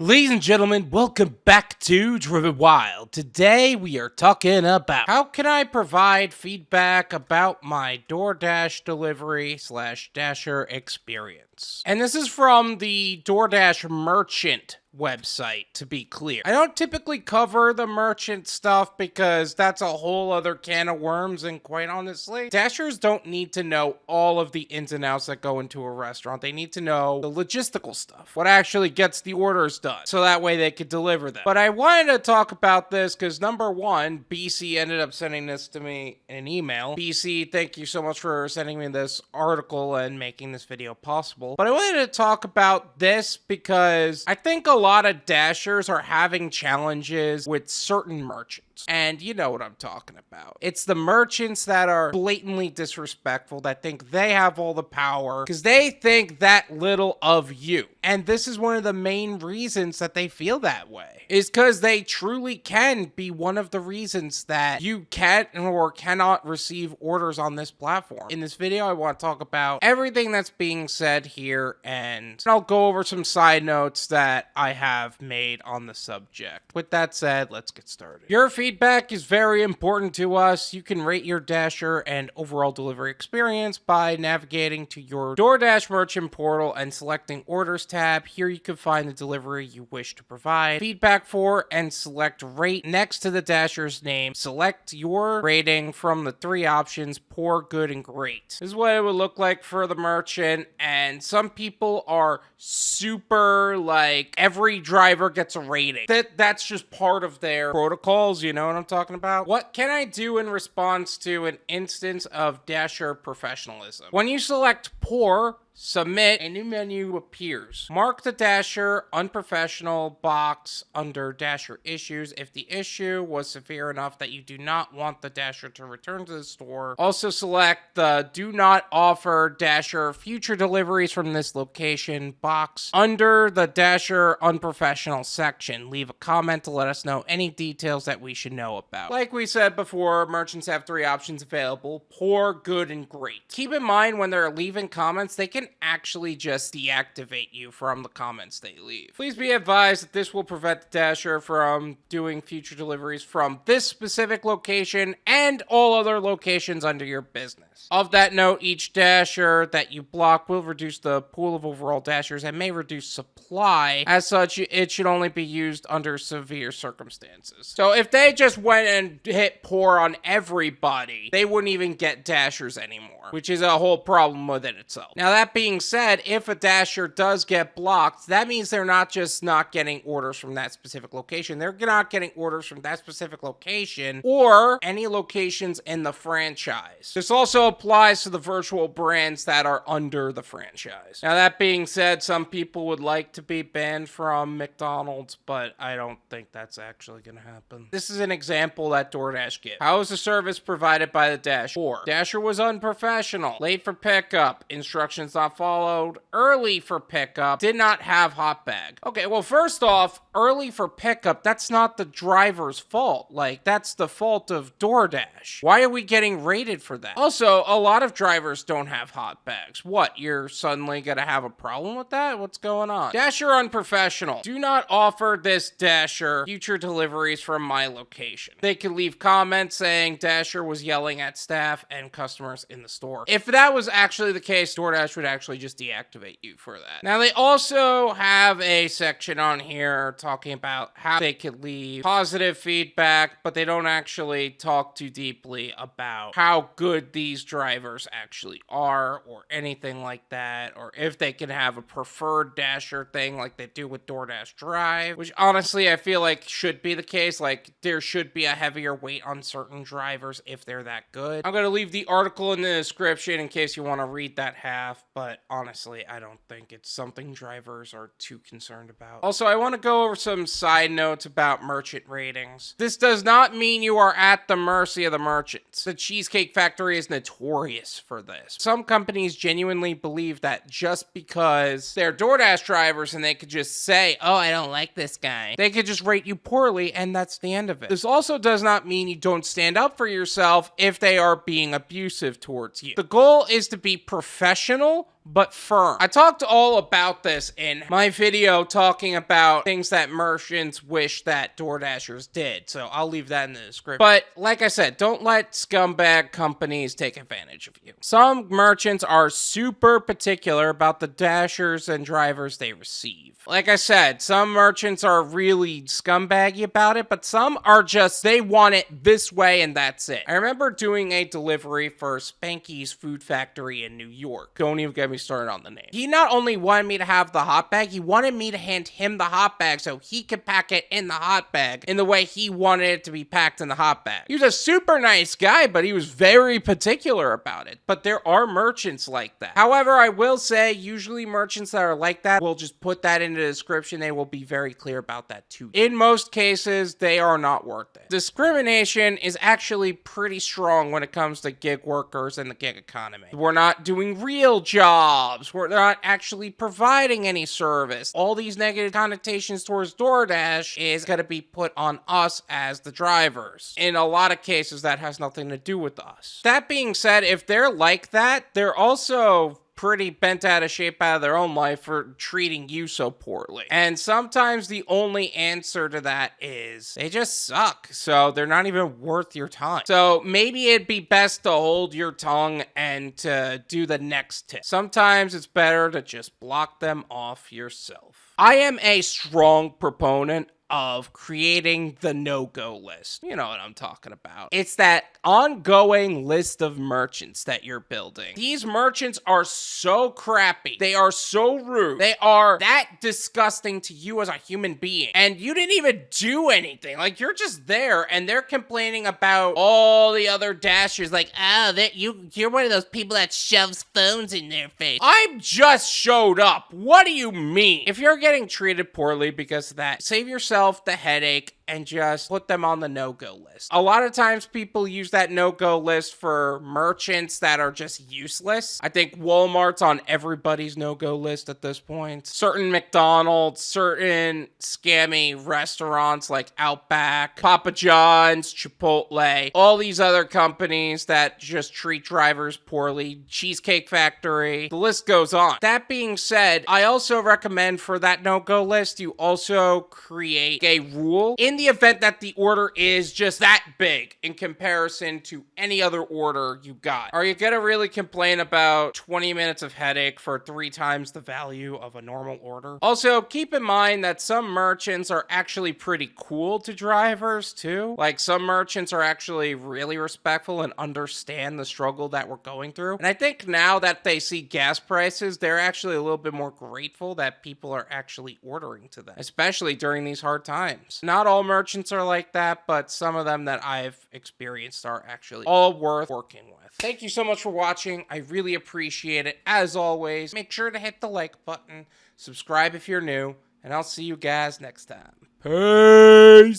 Ladies and gentlemen, welcome back to Driven Wild. Today we are talking about how can I provide feedback about my Doordash delivery / Dasher experience. And this is from the Doordash merchant website, to be clear. I don't typically cover the merchant stuff because that's a whole other can of worms, and quite honestly, Dashers don't need to know all of the ins and outs that go into a restaurant. They need to know the logistical stuff, what actually gets the orders done, so that way they could deliver them. But I wanted to talk about this because number one, BC ended up sending this to me in an email. BC, thank you so much for sending me this article and making this video possible. But I wanted to talk about this because I think a lot of Dashers are having challenges with certain merchants. And you know what I'm talking about. It's the merchants that are blatantly disrespectful, that think they have all the power because they think that little of you. And this is one of the main reasons that they feel that way, is because they truly can be one of the reasons that you can't or cannot receive orders on this platform. In this video, I want to talk about everything that's being said here, and I'll go over some side notes that I have made on the subject. With that said, let's get started. Your feedback is very important to us. You can rate your Dasher and overall delivery experience by navigating to your DoorDash merchant portal and selecting Orders tab. Here you can find the delivery you wish to provide feedback for and select Rate. Next to the Dasher's name, select your rating from the three options: poor, good, and great. This is what it would look like for the merchant, and some people are super like every driver gets a rating. That's just part of their protocols, you know what I'm talking about? What can I do in response to an instance of Dasher professionalism? When you select poor, submit, a new menu appears. Mark the Dasher unprofessional box under Dasher issues if the issue was severe enough that you do not want the Dasher to return to the store. Also select the do not offer Dasher future deliveries from this location box under the Dasher unprofessional section. Leave a comment to let us know any details that we should know about. Like we said before, merchants have three options available: poor, good, and great. Keep in mind when they're leaving comments, they can actually just deactivate you from the comments they leave. Please be advised that this will prevent the Dasher from doing future deliveries from this specific location and all other locations under your business. Of that note, each Dasher that you block will reduce the pool of overall Dashers and may reduce supply. As such, it should only be used under severe circumstances. So if they just went and hit poor on everybody, they wouldn't even get Dashers anymore, which is a whole problem within itself. Now, that being said, if a Dasher does get blocked, that means they're not just not getting orders from that specific location. They're not getting orders from that specific location or any locations in the franchise. This also applies to the virtual brands that are under the franchise. Now, that being said, some people would like to be banned from McDonald's, but I don't think that's actually going to happen. This is an example that DoorDash gives. How is the service provided by the Dash? Or Dasher was unprofessional, late for pickup, instructions not followed, early for pickup, did not have hot bag. Okay, well, first off, early for pickup, that's not the driver's fault. Like, that's the fault of DoorDash. Why are we getting rated for that? Also, a lot of drivers don't have hot bags. What, you're suddenly gonna have a problem with that? What's going on? Dasher unprofessional. Do not offer this Dasher future deliveries from my location. They can leave comments saying Dasher was yelling at staff and customers in the store. If that was actually the case, DoorDash would actually just deactivate you for that. Now, they also have a section on here talking about how they could leave positive feedback, but they don't actually talk too deeply about how good these drivers actually are or anything like that, or if they can have a preferred Dasher thing like they do with DoorDash Drive, which honestly I feel like should be the case. Like, there should be a heavier weight on certain drivers if they're that good. I'm going to leave the article in the description in case you want to read that half, but honestly, I don't think it's something drivers are too concerned about. Also, I want to go over some side notes about merchant ratings. This does not mean you are at the mercy of the merchants. The Cheesecake Factory is notorious for this. Some companies genuinely believe that just because they're DoorDash drivers and they could just say, oh, I don't like this guy, they could just rate you poorly and that's the end of it. This also does not mean you don't stand up for yourself if they are being abusive towards you. The goal is to be professional but firm. I talked all about this in my video talking about things that merchants wish that DoorDashers did, so I'll leave that in the description. But like I said, don't let scumbag companies take advantage of you. Some merchants are super particular about the dashers and drivers they receive. Like I said, some merchants are really scumbaggy about it, but some are just, they want it this way and that's it. I remember doing a delivery for Spanky's Food Factory in New York. Don't even get me started on the name. He not only wanted me to have the hot bag, he wanted me to hand him the hot bag so he could pack it in the hot bag in the way he wanted it to be packed in the hot bag. He was a super nice guy, but he was very particular about it. But there are merchants like that. However, I will say, usually merchants that are like that will just put that in the description. They will be very clear about that too. In most cases, they are not worth it. Discrimination is actually pretty strong when it comes to gig workers and the gig economy. We're not doing real jobs. We're not actually providing any service. All these negative connotations towards DoorDash is going to be put on us as the drivers. In a lot of cases, that has nothing to do with us. That being said, if they're like that, they're also pretty bent out of shape out of their own life for treating you so poorly. And sometimes the only answer to that is they just suck. So they're not even worth your time. So maybe it'd be best to hold your tongue and to do the next tip. Sometimes it's better to just block them off yourself. I am a strong proponent of creating the no-go list. You know what I'm talking about. It's that ongoing list of merchants that you're building. These merchants are so crappy. They are so rude. They are that disgusting to you as a human being. And you didn't even do anything. Like, you're just there and they're complaining about all the other dashers. Like, oh, you're one of those people that shoves phones in their face. I just showed up. What do you mean? If you're getting treated poorly because of that, save yourself the headache and just put them on the no-go list. A lot of times people use that no-go list for merchants that are just useless. I think Walmart's on everybody's no-go list at this point. Certain McDonald's, certain scammy restaurants like Outback, Papa John's, Chipotle, all these other companies that just treat drivers poorly, Cheesecake Factory, the list goes on. That being said, I also recommend for that no-go list, you also create a rule in the event that the order is just that big in comparison to any other order you got. Are you gonna really complain about 20 minutes of headache for 3 times the value of a normal order? Also, keep in mind that some merchants are actually pretty cool to drivers too. Like, some merchants are actually really respectful and understand the struggle that we're going through. And I think now that they see gas prices, they're actually a little bit more grateful that people are actually ordering to them, especially during these hard times. Not all merchants are like that, but some of them that I've experienced are actually all worth working with. Thank you so much for watching. I really appreciate it. As always, make sure to hit the like button, subscribe if you're new, and I'll see you guys next time. Peace!